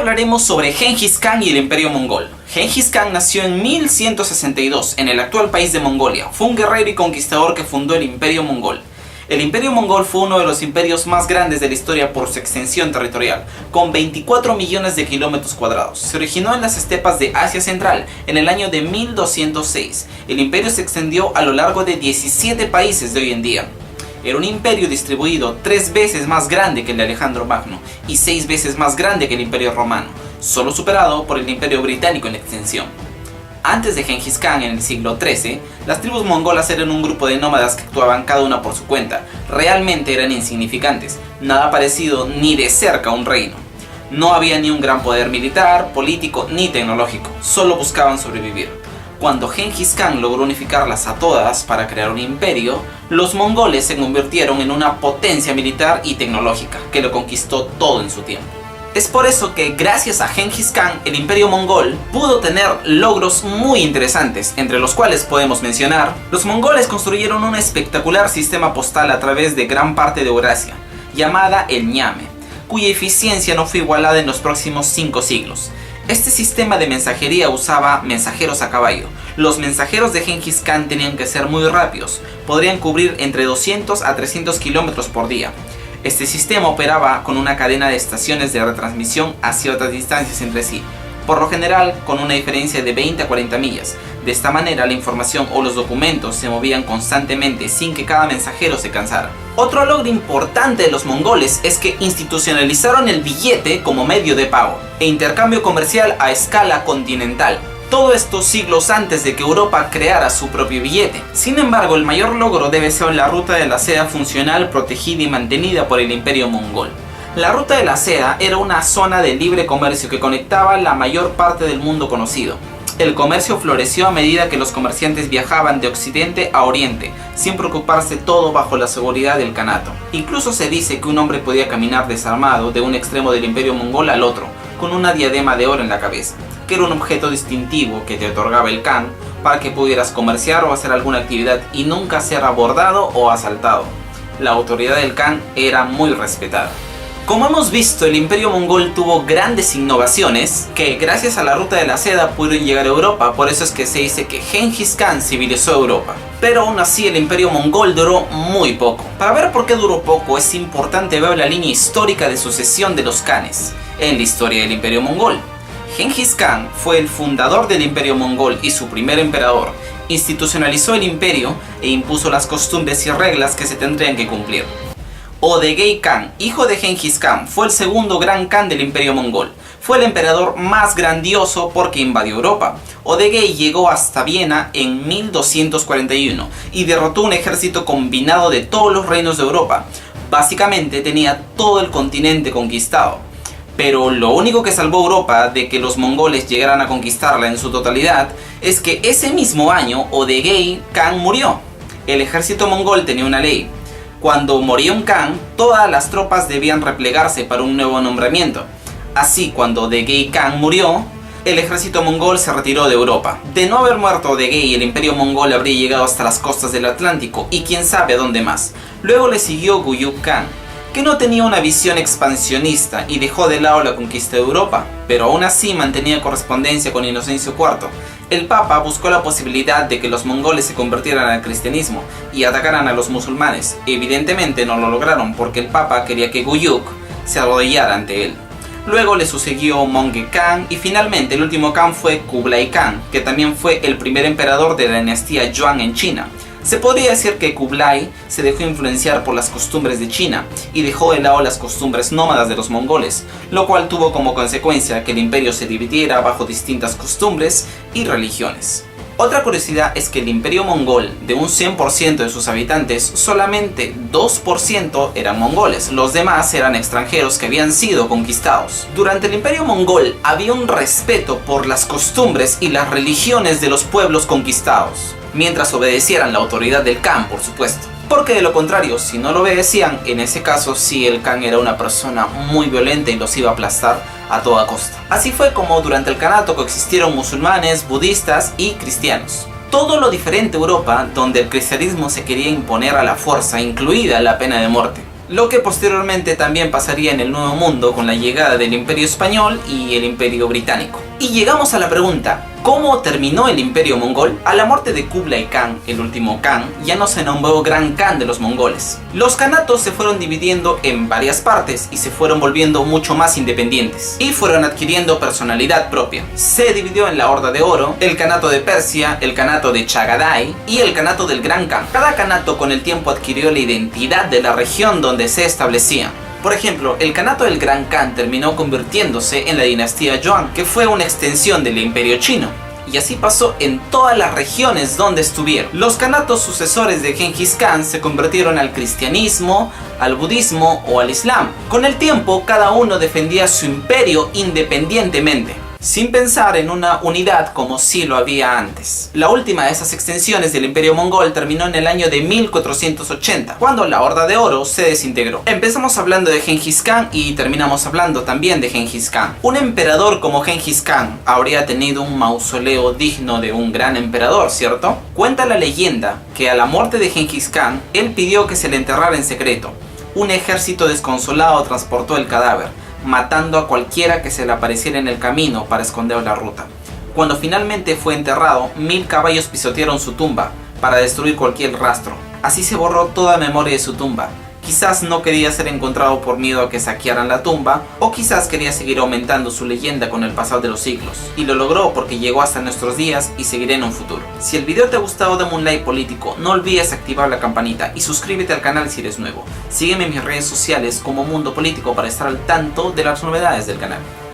hablaremos sobre Gengis Khan y el Imperio Mongol. Gengis Khan nació en 1162 en el actual país de Mongolia. Fue un guerrero y conquistador que fundó el Imperio Mongol. El Imperio Mongol fue uno de los imperios más grandes de la historia por su extensión territorial, con 24 millones de kilómetros cuadrados. Se originó en las estepas de Asia Central en el año de 1206. El imperio se extendió a lo largo de 17 países de hoy en día. Era un imperio distribuido 3 veces más grande que el de Alejandro Magno y 6 veces más grande que el Imperio Romano, solo superado por el Imperio Británico en extensión. Antes de Gengis Khan, en el siglo XIII, las tribus mongolas eran un grupo de nómadas que actuaban cada una por su cuenta. Realmente eran insignificantes, nada parecido ni de cerca a un reino. No había ni un gran poder militar, político ni tecnológico, solo buscaban sobrevivir. Cuando Gengis Khan logró unificarlas a todas para crear un imperio, los mongoles se convirtieron en una potencia militar y tecnológica que lo conquistó todo en su tiempo. Es por eso que gracias a Gengis Khan el Imperio Mongol pudo tener logros muy interesantes, entre los cuales podemos mencionar: los mongoles construyeron un espectacular sistema postal a través de gran parte de Eurasia, llamada el ñame, cuya eficiencia no fue igualada en los próximos 5 siglos. Este sistema de mensajería usaba mensajeros a caballo. Los mensajeros de Gengis Khan tenían que ser muy rápidos, podrían cubrir entre 200 a 300 kilómetros por día. Este sistema operaba con una cadena de estaciones de retransmisión a ciertas distancias entre sí, por lo general con una diferencia de 20 a 40 millas. De esta manera la información o los documentos se movían constantemente sin que cada mensajero se cansara. Otro logro importante de los mongoles es que institucionalizaron el billete como medio de pago e intercambio comercial a escala continental. Todo esto siglos antes de que Europa creara su propio billete. Sin embargo, el mayor logro debe ser la ruta de la seda funcional, protegida y mantenida por el Imperio Mongol. La ruta de la seda era una zona de libre comercio que conectaba la mayor parte del mundo conocido. El comercio floreció a medida que los comerciantes viajaban de occidente a oriente, sin preocuparse, todo bajo la seguridad del Kanato. Incluso se dice que un hombre podía caminar desarmado de un extremo del Imperio Mongol al otro, con una diadema de oro en la cabeza, que era un objeto distintivo que te otorgaba el Khan para que pudieras comerciar o hacer alguna actividad y nunca ser abordado o asaltado. La autoridad del Khan era muy respetada. Como hemos visto, el Imperio Mongol tuvo grandes innovaciones que gracias a la ruta de la seda pudieron llegar a Europa. Por eso es que se dice que Gengis Khan civilizó Europa. Pero aún así el Imperio Mongol duró muy poco. Para ver por qué duró poco es importante ver la línea histórica de sucesión de los Khanes en la historia del Imperio Mongol. Gengis Khan fue el fundador del Imperio Mongol y su primer emperador. Institucionalizó el imperio e impuso las costumbres y reglas que se tendrían que cumplir. Ögedei Khan, hijo de Gengis Khan, fue el segundo gran Khan del Imperio Mongol. Fue el emperador más grandioso porque invadió Europa. Ögedei llegó hasta Viena en 1241 y derrotó un ejército combinado de todos los reinos de Europa. Básicamente tenía todo el continente conquistado. Pero lo único que salvó a Europa de que los mongoles llegaran a conquistarla en su totalidad es que ese mismo año Ögedei Khan murió. El ejército mongol tenía una ley: cuando moría un Khan, todas las tropas debían replegarse para un nuevo nombramiento. Así, cuando Ögedei Khan murió, el ejército mongol se retiró de Europa. De no haber muerto Ögedei, el Imperio Mongol habría llegado hasta las costas del Atlántico y quién sabe a dónde más. Luego le siguió Güyük Khan, que no tenía una visión expansionista y dejó de lado la conquista de Europa, pero aún así mantenía correspondencia con Inocencio IV. El Papa buscó la posibilidad de que los mongoles se convirtieran al cristianismo y atacaran a los musulmanes. Evidentemente no lo lograron porque el Papa quería que Güyük se arrodillara ante él. Luego le sucedió Möngke Khan y finalmente el último Khan fue Kublai Khan, que también fue el primer emperador de la dinastía Yuan en China. Se podría decir que Kublai se dejó influenciar por las costumbres de China y dejó de lado las costumbres nómadas de los mongoles, lo cual tuvo como consecuencia que el imperio se dividiera bajo distintas costumbres y religiones. Otra curiosidad es que el Imperio Mongol, de un 100% de sus habitantes, solamente 2% eran mongoles, los demás eran extranjeros que habían sido conquistados. Durante el Imperio Mongol había un respeto por las costumbres y las religiones de los pueblos conquistados, mientras obedecieran la autoridad del Khan, por supuesto. Porque de lo contrario, si no lo obedecían, en ese caso sí el Khan era una persona muy violenta y los iba a aplastar a toda costa. Así fue como durante el Kanato coexistieron musulmanes, budistas y cristianos. Todo lo diferente a Europa, donde el cristianismo se quería imponer a la fuerza, incluida la pena de muerte. lo que posteriormente también pasaría en el Nuevo Mundo con la llegada del Imperio Español y el Imperio Británico. Y llegamos a la pregunta, ¿cómo terminó el Imperio Mongol? A la muerte de Kublai Khan, el último Khan, ya no se nombró Gran Khan de los mongoles. Los khanatos se fueron dividiendo en varias partes y se fueron volviendo mucho más independientes y fueron adquiriendo personalidad propia. Se dividió en la Horda de Oro, el Khanato de Persia, el Khanato de Chagatai y el Khanato del Gran Khan. Cada khanato con el tiempo adquirió la identidad de la región donde se establecía. Por ejemplo, el Khanato del Gran Khan terminó convirtiéndose en la dinastía Yuan, que fue una extensión del Imperio Chino. Y así pasó en todas las regiones donde estuvieron. Los khanatos sucesores de Genghis Khan se convirtieron al cristianismo, al budismo o al islam. Con el tiempo, cada uno defendía su imperio independientemente, sin pensar en una unidad como sí lo había antes. La última de esas extensiones del Imperio Mongol terminó en el año de 1480, cuando la Horda de Oro se desintegró. Empezamos hablando de Genghis Khan y terminamos hablando también de Genghis Khan. Un emperador como Genghis Khan habría tenido un mausoleo digno de un gran emperador, ¿cierto? Cuenta la leyenda que a la muerte de Genghis Khan, él pidió que se le enterrara en secreto. Un ejército desconsolado transportó el cadáver, matando a cualquiera que se le apareciera en el camino para esconder la ruta. Cuando finalmente fue enterrado, 1000 caballos pisotearon su tumba para destruir cualquier rastro. Así se borró toda memoria de su tumba. Quizás no quería ser encontrado por miedo a que saquearan la tumba, o quizás quería seguir aumentando su leyenda con el pasar de los siglos. Y lo logró porque llegó hasta nuestros días y seguirá en un futuro. Si el video te ha gustado, dame un like político, no olvides activar la campanita y suscríbete al canal si eres nuevo. Sígueme en mis redes sociales como Mundo Político para estar al tanto de las novedades del canal.